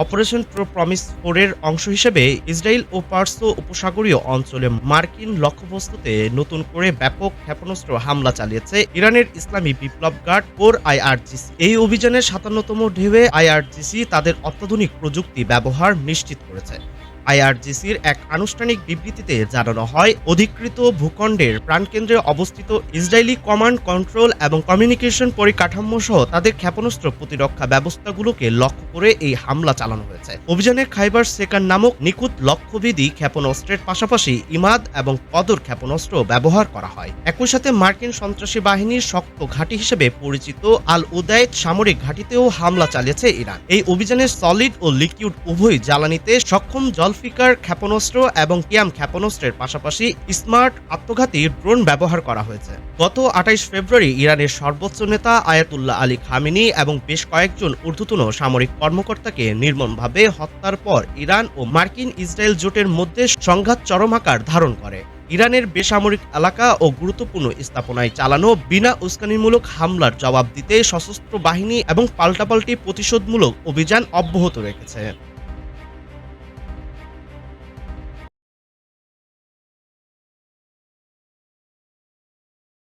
Operation promise 4 এর অংশ হিসেবে ইসরায়েল ও পার্শ্ব উপসাগরীয় অঞ্চলে মার্কিন লক্ষ্যবস্তুতে নতুন করে ব্যাপক ক্ষেপণাস্ত্র হামলা চালিয়েছে ইরানের ইসলামী বিপ্লব গার্ড কোর আইআরজিসি। এই অভিযানের ৫৭তম ঢেউয়ে আইআরজিসি তাদের অত্যাধুনিক প্রযুক্তি ব্যবহার নিশ্চিত করেছে। আইআরজিসির এক আনুষ্ঠানিক বিবৃতিতে জানানো হয়, অধিকৃত ভূখণ্ডের প্রাণকেন্দ্রে অবস্থিত ইসরায়েলি কমান্ড কন্ট্রোল এবং কমিউনিকেশন পরিকাঠামো সহ তাদের ক্ষেপণাস্ত্র প্রতিরক্ষা ব্যবস্থাগুলোকে লক্ষ্য করে এই হামলা চালানো হয়েছে। অভিযানে খাইবার সেকান নামক নিখুঁত লক্ষ্যভেদী ক্ষেপণাস্ত্রের পাশাপাশি ইমাদ এবং কদর ক্ষেপণাস্ত্র ব্যবহার করা হয়। একই সাথে মার্কিন সন্ত্রাসী বাহিনীর শক্ত ঘাঁটি হিসেবে পরিচিত আল উদাইদ সামরিক ঘাঁটিতেও হামলা চালিয়েছে ইরান। এই অভিযানে সলিড ও লিকুইড উভয় জ্বালানিতে সক্ষম জলফিকার ক্ষেপণাস্ত্র এবং কিয়াম ক্ষেপণাস্ত্রের পাশাপাশি স্মার্ট আত্মঘাতী ড্রোন ব্যবহার করা হয়েছে। গত ২৮ ফেব্রুয়ারি ইরানের সর্বোচ্চ নেতা আয়াতুল্লাহ আলী খামেনি এবং বেশ কয়েকজন ঊর্ধ্বতন সামরিক কর্মকর্তাকে নির্মমভাবে হত্যার পর ইরান ও মার্কিন ইসরায়েল জোটের মধ্যে সংঘাত চরম আকার ধারণ করে। ইরানের বেসামরিক এলাকা ও গুরুত্বপূর্ণ স্থাপনায় চালানো বিনা উস্কানিমূলক হামলার জবাব দিতে সশস্ত্র বাহিনী এবং পাল্টাপাল্টি প্রতিশোধমূলক অভিযান অব্যাহত রেখেছে।